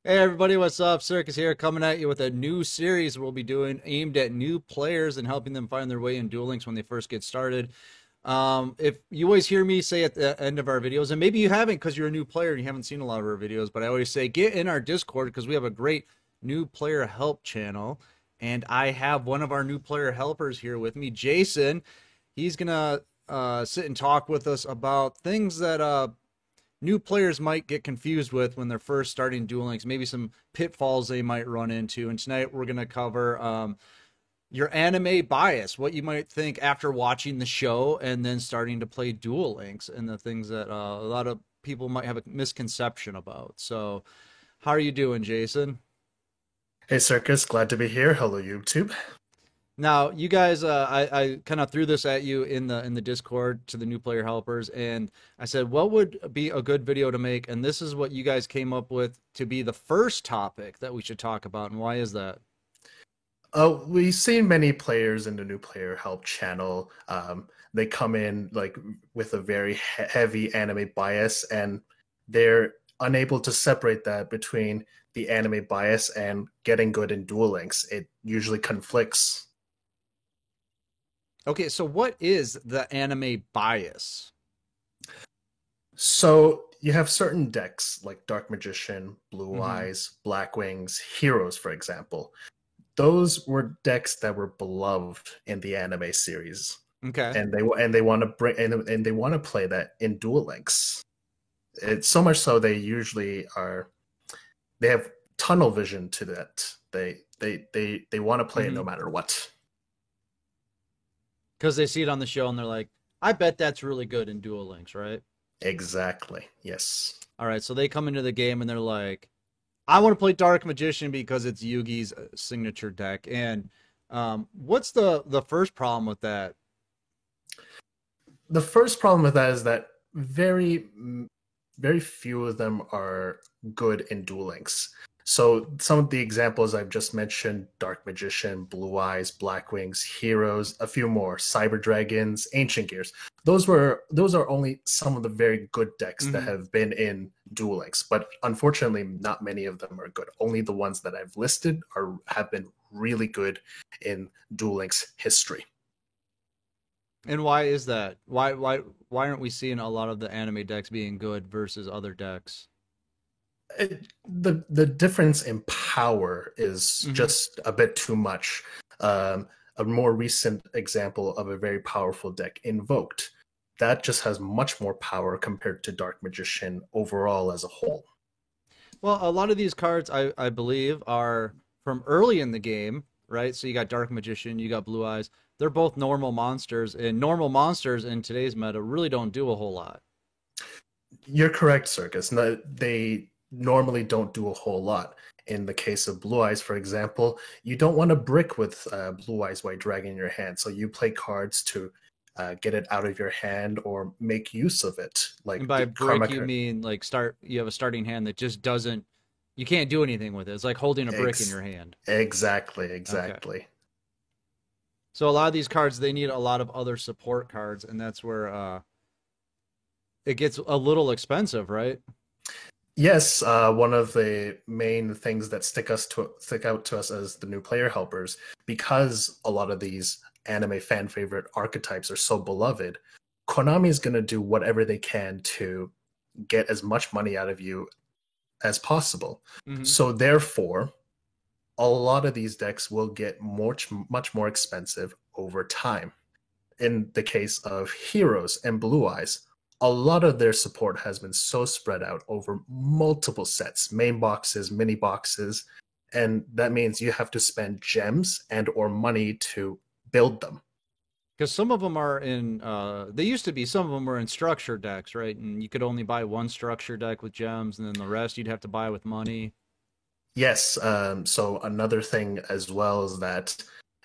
Hey everybody, what's up? Circus here, coming at you with a new series we'll be doing aimed at new players and helping them find their way in Duel Links when they first get started. If you always hear me say at the end of our videos, and maybe you haven't because you're a new player and you haven't seen a lot of our videos, but I always say get in our Discord because we have a great new player help channel. And I have one of our new player helpers here with me, Jason. He's gonna sit and talk with us about things that new players might get confused with when they're first starting Duel Links, maybe some pitfalls they might run into. And tonight we're going to cover your anime bias, what you might think after watching the show and then starting to play Duel Links, and the things that a lot of people might have a misconception about. So, how are you doing, Jason? Hey Circus, glad to be here. Hello YouTube. Now, you guys, I kind of threw this at you in the Discord to the new player helpers, and I said, what would be a good video to make? And this is what you guys came up with to be the first topic that we should talk about. And why is that? We've seen many players in the new player help channel. They come in like with a very heavy anime bias, and they're unable to separate that between the anime bias and getting good in Duel Links. It usually conflicts. Okay, so what is the anime bias? So you have certain decks like Dark Magician, Blue Hmm. Eyes, Black Wings, Heroes, for example. Those were decks that were beloved in the anime series, Okay. and they want to bring and they want to play that in Duel Links. It's so much so they have tunnel vision to that. They want to play it no Hmm. matter what. Because they see it on the show and they're like, I bet that's really good in Duel Links, right? Exactly. Yes. All right, so they come into the game and they're like, I want to play Dark Magician because it's Yugi's signature deck. And what's the first problem with that? The first problem with that is that very few of them are good in Duel Links. So some of the examples I've just mentioned: Dark Magician, Blue Eyes, Black Wings, Heroes, a few more, Cyber Dragons, Ancient Gears. Those are only some of the very good decks that Hmm. have been in Duel Links, but unfortunately, not many of them are good. Only the ones that I've listed are have been really good in Duel Links history. And why is that? Why aren't we seeing a lot of the anime decks being good versus other decks? The difference in power is Hmm. just a bit too much. A more recent example of a very powerful deck, Invoked, that just has much more power compared to Dark Magician overall as a whole. Well, a lot of these cards, I believe, are from early in the game, right? So you got Dark Magician, you got Blue Eyes. They're both normal monsters, and normal monsters in today's meta really don't do a whole lot. You're correct, Circus. No, they normally don't do a whole lot. In the case of Blue Eyes, for example, you don't want to brick with Blue Eyes White Dragon in your hand, so you play cards to get it out of your hand or make use of it, And like by the brick, Karma. you mean like you have a starting hand that just doesn't, you can't do anything with it. It's like holding a brick in Ex- your hand. exactly, Okay. exactly. So a lot of these cards, they need a lot of other support cards, and that's where it gets a little expensive, right? Yes, one of the main things that stick out to us as the new player helpers, because a lot of these anime fan favorite archetypes are so beloved, Konami is going to do whatever they can to get as much money out of you as possible. Hmm. So therefore, a lot of these decks will get much more expensive over time. In the case of Heroes and Blue Eyes, a lot of their support has been so spread out over multiple sets, main boxes, mini boxes, and that means you have to spend gems and or money to build them. Because some of them are in, they used to be, some of them were in structure decks, right? And you could only buy one structure deck with gems, and then the rest you'd have to buy with money. Yes, so another thing as well is that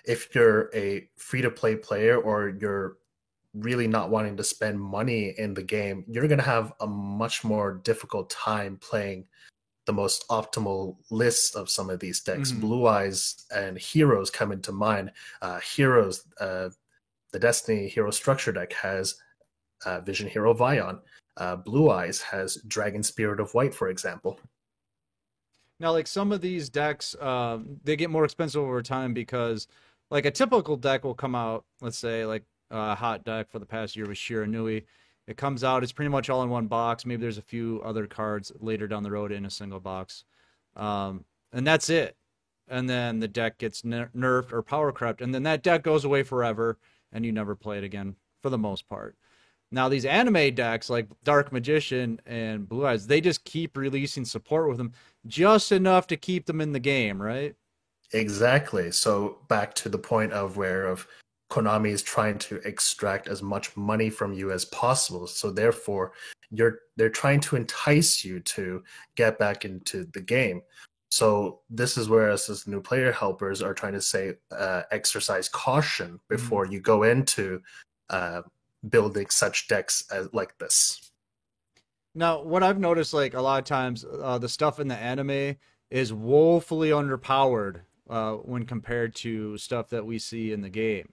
if you're a free to play player or you're really not wanting to spend money in the game, you're going to have a much more difficult time playing the most optimal list of some of these decks. Hmm. Blue Eyes and Heroes come into mind. Heroes, the Destiny Hero Structure deck has Vision Hero Vion. Blue Eyes has Dragon Spirit of White, for example. Now, like some of these decks, they get more expensive over time because, like a typical deck will come out. Let's say like a hot deck for the past year was Shiranui. It comes out. It's pretty much all in one box. Maybe there's a few other cards later down the road in a single box, and that's it. And then the deck gets nerfed or power crept, and then that deck goes away forever, and you never play it again for the most part. Now these anime decks like Dark Magician and Blue Eyes, they just keep releasing support with them just enough to keep them in the game, right? Exactly. So back to the point of where of Konami is trying to extract as much money from you as possible. So therefore, they're trying to entice you to get back into the game. So this is where us as new player helpers are trying to say exercise caution Mm. before you go into uh, building such decks as like this. Now, what I've noticed, like a lot of times, the stuff in the anime is woefully underpowered when compared to stuff that we see in the game,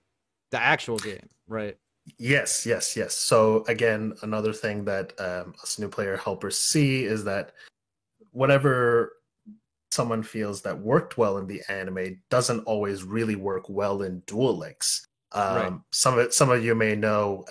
the actual game, right? Yes, yes, yes. So again, another thing that us new player helpers see is that whatever someone feels that worked well in the anime doesn't always really work well in Duel Links. Right. Some of you may know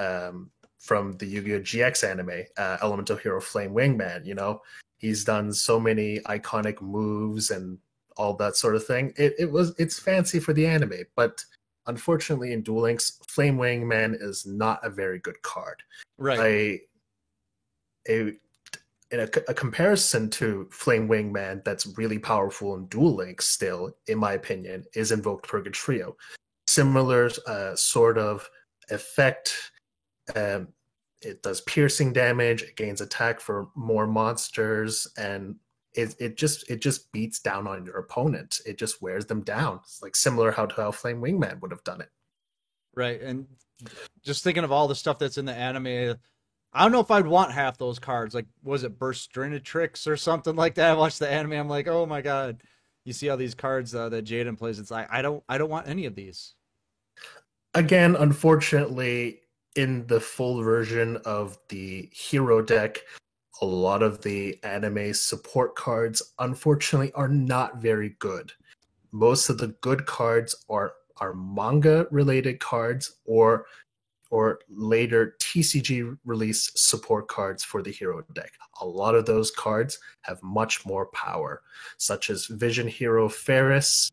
from the Yu-Gi-Oh! GX anime, Elemental Hero Flame Wingman. You know, he's done so many iconic moves and all that sort of thing. It's fancy for the anime, but unfortunately in Duel Links, Flame Wingman is not a very good card. Right. A a a comparison to Flame Wingman that's really powerful in Duel Links still, in my opinion, is Invoked Purgatrio. Similar sort of effect. Um, it does piercing damage. It gains attack for more monsters, and it just beats down on your opponent. It just wears them down. It's like similar to how Flame Wingman would have done it. Right. And just thinking of all the stuff that's in the anime, I don't know if I'd want half those cards. Like, was it Tricks or something like that? I watched the anime. I'm like, oh my god. You see all these cards that Jaden plays. It's like I don't want any of these. Again, unfortunately, in the full version of the hero deck, a lot of the anime support cards unfortunately are not very good. Most of the good cards are manga related cards or later TCG release support cards for the hero deck. A lot of those cards have much more power, such as Vision Hero Ferris,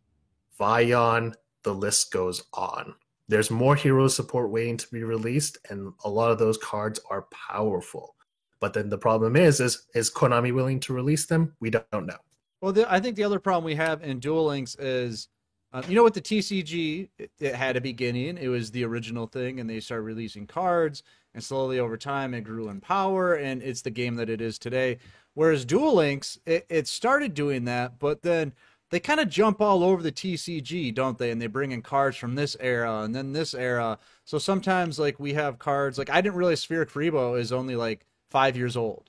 Vion, the list goes on. There's more hero support waiting to be released, and a lot of those cards are powerful. But then the problem is Konami willing to release them? We don't know. Well, I think the other problem we have in Duel Links is, with the TCG, it had a beginning. It was the original thing, and they started releasing cards, and slowly over time, it grew in power, and it's the game that it is today. Whereas Duel Links, it started doing that, but then they kind of jump all over the TCG, don't they? And they bring in cards from this era and then this era. So sometimes, like, we have cards, like, I didn't realize Spheric Freebo is only like 5 years old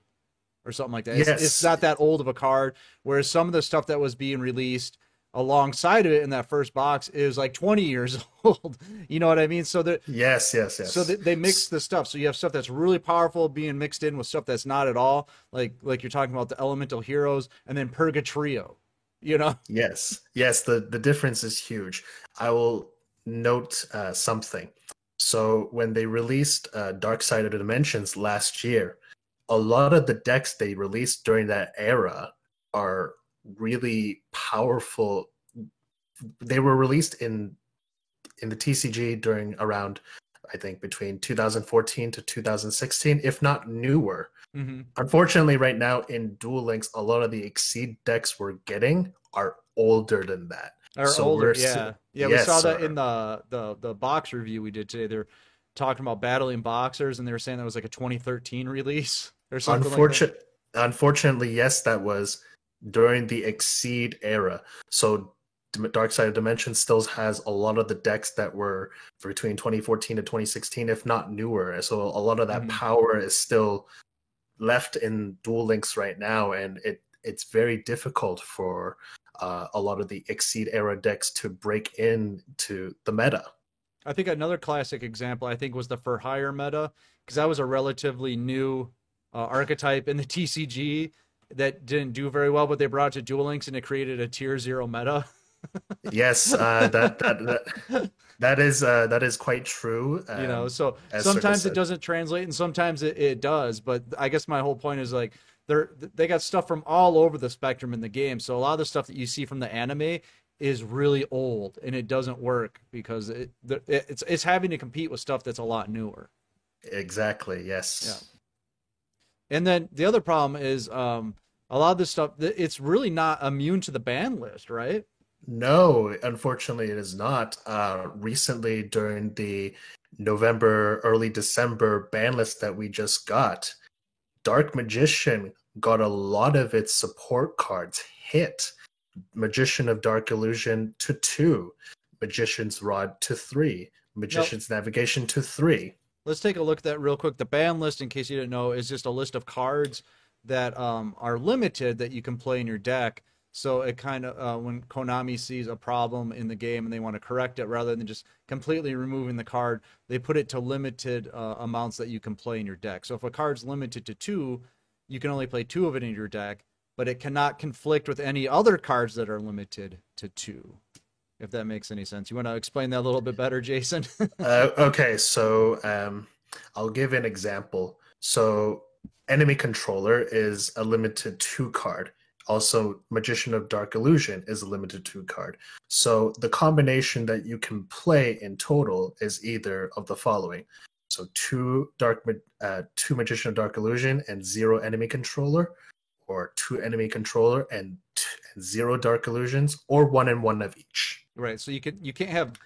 or something like that. It's Yes, not that old of a card. Whereas some of the stuff that was being released alongside of it in that first box is like 20 years old. You know what I mean? yes, yes, So yes. they mix the stuff. So you have stuff that's really powerful being mixed in with stuff that's not at all. Like you're talking about the elemental heroes and then Purgatrio. You know? Yes, yes, the difference is huge. I will note something. So when they released Dark Side of the Dimensions last year, a lot of the decks they released during that era are really powerful. They were released in the TCG during around, I think, between 2014 to 2016, if not newer. Mm-hmm. Unfortunately, right now in Duel Links, a lot of the Exceed decks we're getting are older than that. Or So older, yeah. Yeah, we yes, saw that in sir. the box review we did today. They're talking about battling boxers, and they were saying that was like a 2013 release or something like that. Unfortunate, unfortunately, yes, that was during the Exceed era. So Dark Side of Dimension still has a lot of the decks that were between 2014 to 2016, if not newer. So a lot of that Mm-hmm. power is still left in Duel Links right now, and it's very difficult for a lot of the Exceed era decks to break into the meta. I think another classic example I think was the for hire meta because that was a relatively new archetype in the TCG. that didn't do very well, but they brought it to Duel Links and it created a tier 0 meta. Yes, that is quite true. So As Circus sometimes it said. doesn't translate and sometimes it does, but I guess my whole point is like they got stuff from all over the spectrum in the game. So a lot of the stuff that you see from the anime is really old and it doesn't work because it's having to compete with stuff that's a lot newer. Exactly. Yeah. Yes. And then the other problem is a lot of this stuff it's really not immune to the ban list, right? No, unfortunately, it is not. Recently, during the November, early December ban list that we just got, Dark Magician got a lot of its support cards hit. Magician of Dark Illusion to 2, Magician's Rod to 3, Now, Magician's Navigation to 3. let's take a look at that real quick. The ban list, in case you didn't know, is just a list of cards that are limited that you can play in your deck. So it kind of when Konami sees a problem in the game and they want to correct it, rather than just completely removing the card, they put it to limited amounts that you can play in your deck. So if a card's limited to 2, you can only play 2 of it in your deck, but it cannot conflict with any other cards that are limited to 2. If that makes any sense, you want to explain that a little bit better, Jason? Okay, so I'll give an example. So, Enemy Controller is a limited 2 card. Also, Magician of Dark Illusion is a limited 2 card. So, the combination that you can play in total is either of the following. So, 2 Magician of Dark Illusion and 0 Enemy Controller, or 2 Enemy Controller and 0 Dark Illusions, or 1 and 1 of each. Right. So you can't have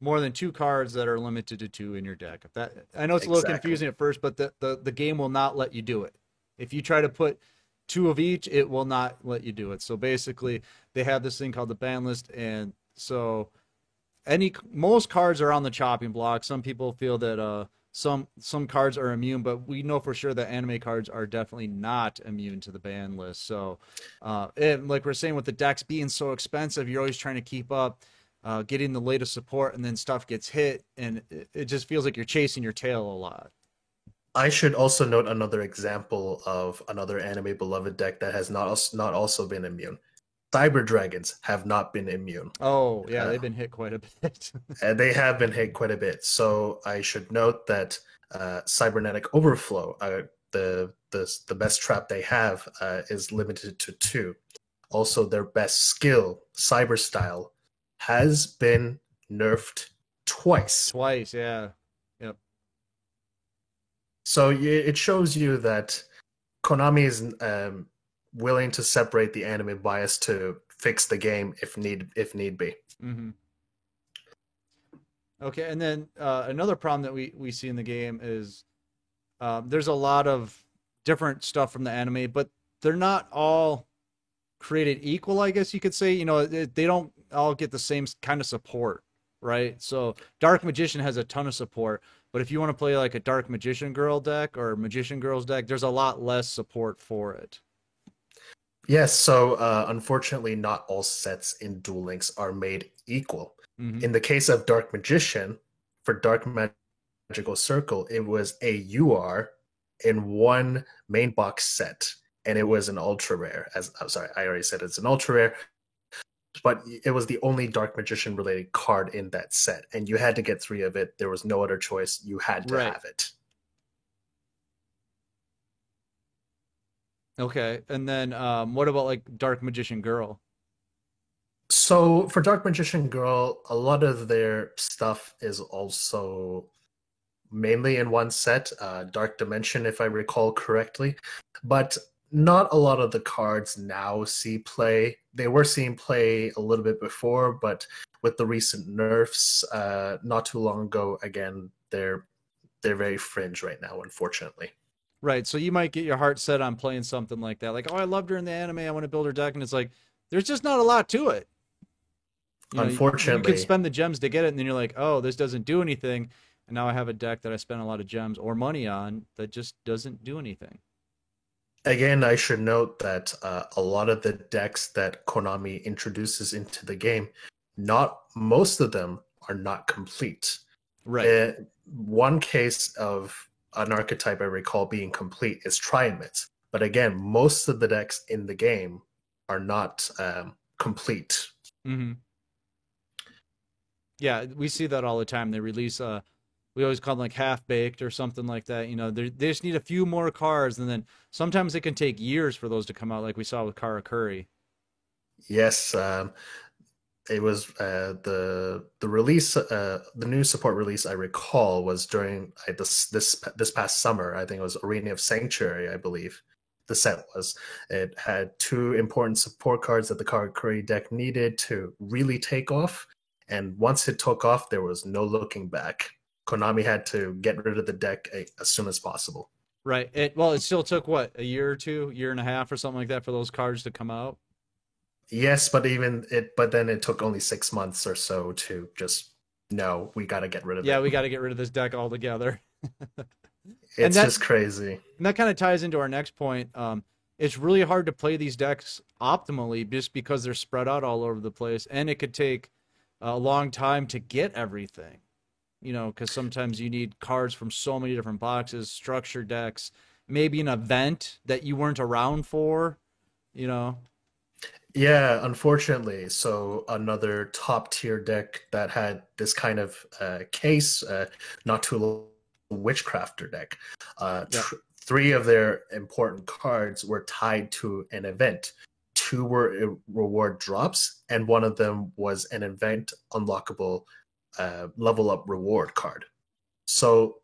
more than 2 cards that are limited to 2 in your deck. If that I know it's a little confusing at first, but the game will not let you do it. If you try to put 2 of each, it will not let you do it. So basically, they have this thing called the ban list, and so most cards are on the chopping block. Some people feel that some cards are immune, but we know for sure that anime cards are definitely not immune to the ban list. So, and like we're saying, with the decks being so expensive, you're always trying to keep up, getting the latest support, and then stuff gets hit, and it just feels like you're chasing your tail a lot. I should also note another example of another anime beloved deck that has not also been immune. Cyber Dragons have not been immune. Oh yeah, they've been hit quite a bit. And they have been hit quite a bit. So I should note that Cybernetic Overflow, the best trap they have, is limited to 2. Also, their best skill, Cyber Style, has been nerfed twice. Twice, yeah. Yep. So it shows you that Konami is willing to separate the anime bias to fix the game if need be. Mm-hmm. Okay, and then another problem that we see in the game is there's a lot of different stuff from the anime, but they're not all created equal, I guess you could say. They don't all get the same kind of support, right? So Dark Magician has a ton of support, but if you want to play like a Dark Magician Girl deck or Magician Girls deck, there's a lot less support for it. Yes, so unfortunately, not all sets in Duel Links are made equal. Mm-hmm. In the case of Dark Magician, for Dark Magical Circle, it was a UR in one main box set, and it was an ultra rare. I'm sorry, I already said it's an ultra rare, but it was the only Dark Magician related card in that set, and you had to get 3 of it. There was no other choice. You had to have it. Okay, and then what about like Dark Magician Girl? So for Dark Magician Girl, a lot of their stuff is also mainly in one set, Dark Dimension, if I recall correctly. But not a lot of the cards now see play. They were seeing play a little bit before, but with the recent nerfs not too long ago, again, they're very fringe right now, unfortunately. Right, so you might get your heart set on playing something like that. Like, oh, I loved her in the anime, I want to build her deck, and it's like, there's just not a lot to it. Unfortunately. You could spend the gems to get it, and then you're like, oh, this doesn't do anything, and now I have a deck that I spent a lot of gems or money on that just doesn't do anything. Again, I should note that a lot of the decks that Konami introduces into the game, not most of them are not complete. Right. One case of an archetype I recall being complete is Triomith, But again, most of the decks in the game are not complete. Mm-hmm. Yeah, we see that all the time. They release we always call them like half baked or something like that. They just need a few more cards, and then sometimes it can take years for those to come out, like we saw with Karakuri. Yes, it was the release, the new support release I recall was during this past summer. I think it was Arena of Sanctuary, I believe. The set was. It had two important support cards that the Karakuri deck needed to really take off, and once it took off, there was no looking back. Konami had to get rid of the deck as soon as possible. Right. It still took what, a year or two, year and a half or something like that for those cards to come out. Yes, but then it took only 6 months or so to just no, we got to get rid of Yeah, it. we got to get rid of this deck altogether. It's just crazy. And that kind of ties into our next point. It's really hard to play these decks optimally just because they're spread out all over the place, and it could take a long time to get everything. Because sometimes you need cards from so many different boxes, structure decks, maybe an event that you weren't around for. You know. Yeah, unfortunately. So another top tier deck that had this kind of case, not too long, Witchcrafter deck. Yeah. Three of their important cards were tied to an event. Two were reward drops, and one of them was an event unlockable level up reward card. So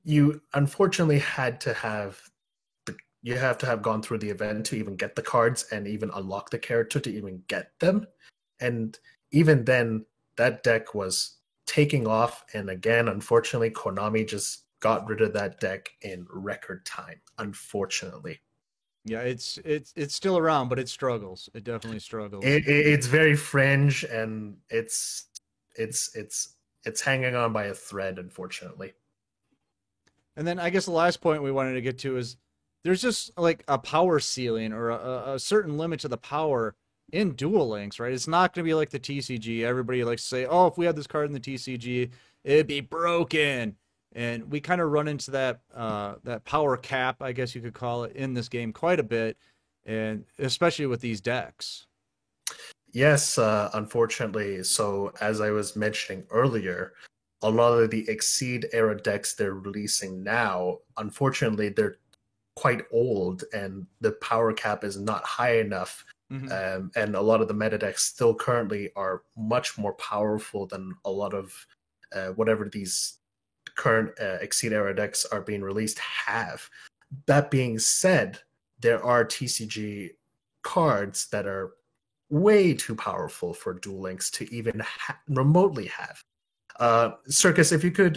you unfortunately had to have you have to have gone through the event to even get the cards and even unlock the character to even get them. And even then, that deck was taking off. And again, unfortunately, Konami just got rid of that deck in record time. Unfortunately. Yeah, it's still around, but it struggles. It definitely struggles. It's very fringe, and it's hanging on by a thread, unfortunately. And then I guess the last point we wanted to get to is there's just like a power ceiling or a certain limit to the power in Duel Links, right? It's not going to be like the TCG. Everybody likes to say, oh, if we had this card in the TCG, it'd be broken. And we kind of run into that power cap, I guess you could call it, in this game quite a bit, and especially with these decks. Yes, unfortunately. So as I was mentioning earlier, a lot of the Exceed era decks they're releasing now, unfortunately, they're quite old and the power cap is not high enough. Mm-hmm. And a lot of the meta decks still currently are much more powerful than a lot of whatever these current Exceed era decks are being released have. That being said, there are TCG cards that are way too powerful for Duel Links to even remotely have. Circus, if you could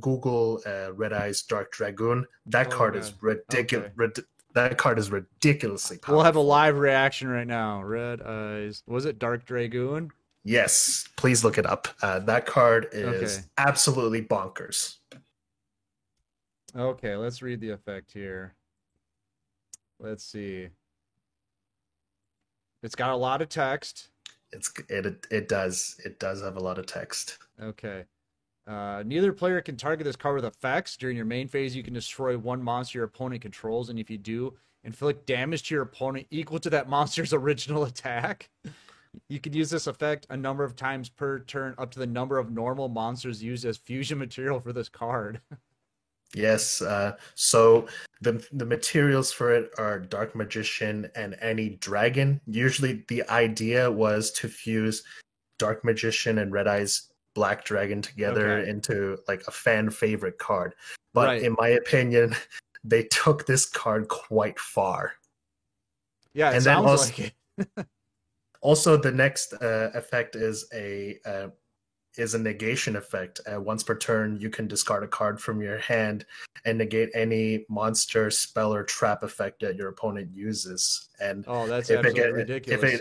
Google Red Eyes Dark Dragoon, that card is ridiculous. Okay. That card is ridiculously powerful. We'll have a live reaction right now. Red Eyes. Was it Dark Dragoon? Yes, please look it up. That card is absolutely bonkers. Okay, let's read the effect here. Let's see. It's got a lot of text. It does have a lot of text. Okay. Neither player can target this card with effects. During your main phase, you can destroy one monster your opponent controls, and if you do, inflict damage to your opponent equal to that monster's original attack. You can use this effect a number of times per turn, up to the number of normal monsters used as fusion material for this card. Yes, so the materials for it are Dark Magician and any dragon. Usually the idea was to fuse Dark Magician and Red Eyes Black Dragon together into like a fan favorite card. But in my opinion, they took this card quite far. Yeah, it sounds like it. Also, the next effect is a negation effect. Once per turn, you can discard a card from your hand and negate any monster, spell, or trap effect that your opponent uses. And that's absolutely ridiculous.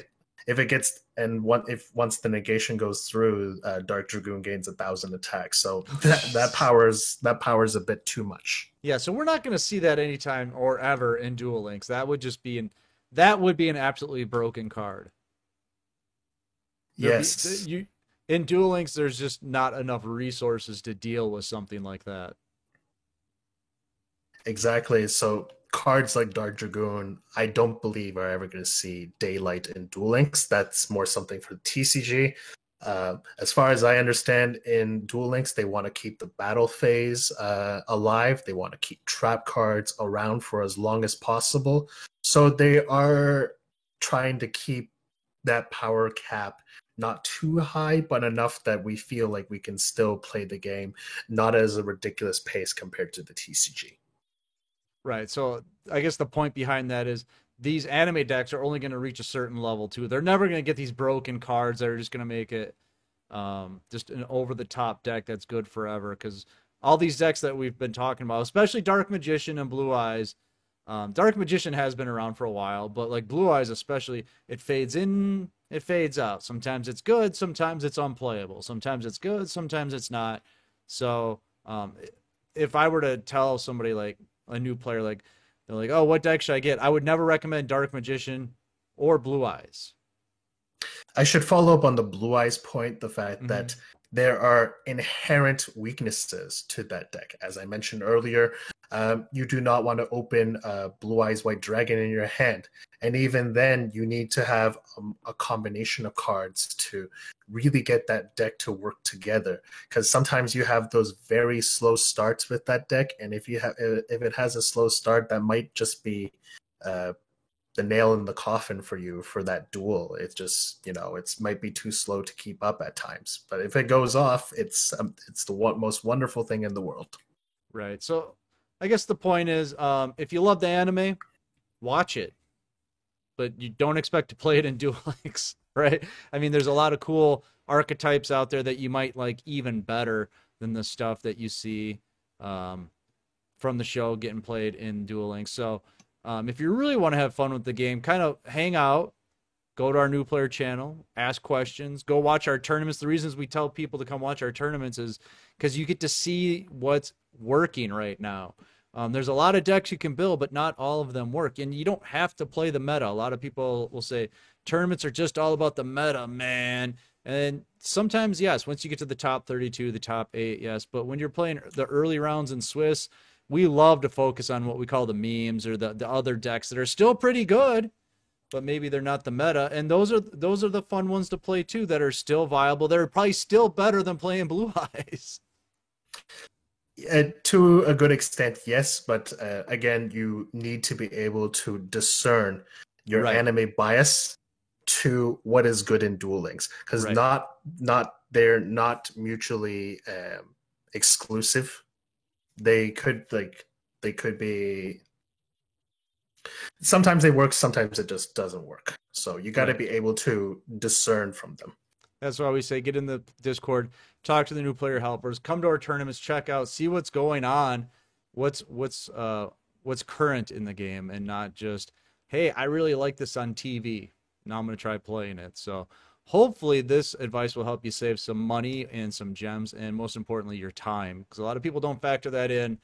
Once the negation goes through, Dark Dragoon gains 1,000 attacks. So that power's a bit too much. Yeah, so we're not going to see that anytime or ever in Duel Links. That would be an absolutely broken card. Yes. In Duel Links, there's just not enough resources to deal with something like that. Exactly. So cards like Dark Dragoon, I don't believe are ever going to see daylight in Duel Links. That's more something for the TCG. As far as I understand, in Duel Links, they want to keep the battle phase alive. They want to keep trap cards around for as long as possible. So they are trying to keep that power cap not too high, but enough that we feel like we can still play the game, not as a ridiculous pace compared to the TCG. Right. So I guess the point behind that is these anime decks are only going to reach a certain level too. They're never going to get these broken cards that are just going to make it just an over the top deck that's good forever. Because all these decks that we've been talking about, especially Dark Magician and Blue Eyes, Dark Magician has been around for a while, but like Blue Eyes especially, it fades in, it fades out. Sometimes it's good, sometimes it's unplayable. Sometimes it's good, sometimes it's not. So if I were to tell somebody like a new player, like they're like, oh, what deck should I get? I would never recommend Dark Magician or Blue Eyes. I should follow up on the Blue Eyes point, the fact Mm-hmm. that there are inherent weaknesses to that deck. As I mentioned earlier, you do not want to open Blue Eyes White Dragon in your hand. And even then, you need to have a combination of cards to really get that deck to work together. Because sometimes you have those very slow starts with that deck, and if it has a slow start, that might just be the nail in the coffin for you for that duel. It's just, it might be too slow to keep up at times. But if it goes off, it's the most wonderful thing in the world. Right. So I guess the point is, if you love the anime, watch it, but you don't expect to play it in Duel Links, right? I mean, there's a lot of cool archetypes out there that you might like even better than the stuff that you see from the show getting played in Duel Links. So if you really want to have fun with the game, kind of hang out, go to our new player channel, ask questions, go watch our tournaments. The reasons we tell people to come watch our tournaments is because you get to see what's working right now. There's a lot of decks you can build, but not all of them work. And you don't have to play the meta. A lot of people will say tournaments are just all about the meta, man. And sometimes, yes, once you get to the top 32, the top 8, yes. But when you're playing the early rounds in Swiss, we love to focus on what we call the memes or the other decks that are still pretty good, but maybe they're not the meta. And those are the fun ones to play too that are still viable. They're probably still better than playing Blue Eyes. To a good extent, yes, but again, you need to be able to discern your Right. anime bias to what is good in Duel Links, because Right. they're not mutually exclusive. They could be, sometimes they work, sometimes it just doesn't work. So you got to Right. be able to discern from them. That's why we say get in the Discord, talk to the new player helpers, come to our tournaments, check out, see what's going on, what's current in the game, and not just, hey, I really like this on TV. Now I'm gonna try playing it. So hopefully this advice will help you save some money and some gems, and most importantly, your time, because a lot of people don't factor that in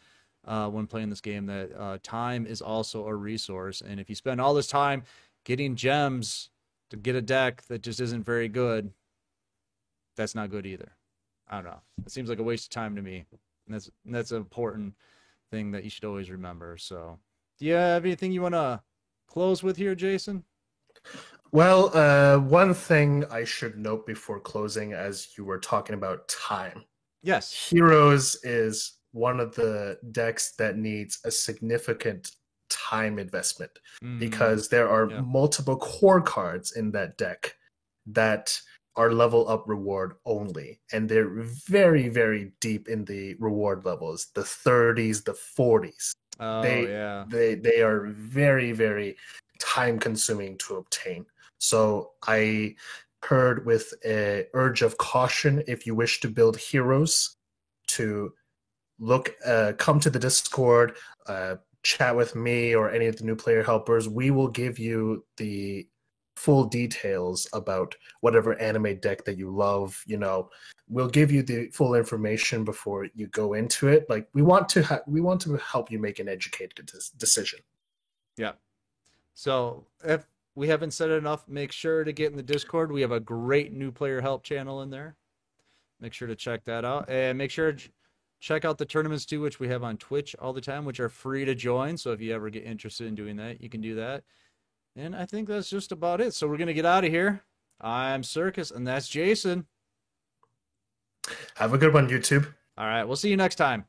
when playing this game. That time is also a resource, and if you spend all this time getting gems to get a deck that just isn't very good, that's not good either. I don't know. It seems like a waste of time to me. And that's an important thing that you should always remember. So, do you have anything you want to close with here, Jason? Well, one thing I should note before closing, as you were talking about time, Yes. Heroes is one of the decks that needs a significant time investment because there are Yeah. multiple core cards in that deck that are level up reward only, and they're very, very deep in the reward levels, the 30s, the 40s. Oh, they yeah. they are very, very time consuming to obtain. So I heard with a urge of caution, if you wish to build heroes, to come to the Discord, chat with me or any of the new player helpers. We will give you the full details about whatever anime deck that you love. We'll give you the full information before you go into it. Like, we want to help you make an educated decision. Yeah. So if we haven't said it enough, make sure to get in the Discord. We have a great new player help channel in there. Make sure to check that out, and make sure Check out the tournaments too, which we have on Twitch all the time, which are free to join. So if you ever get interested in doing that, you can do that. And I think that's just about it. So we're going to get out of here. I'm Circus, and that's Jason. Have a good one, YouTube. All right. We'll see you next time.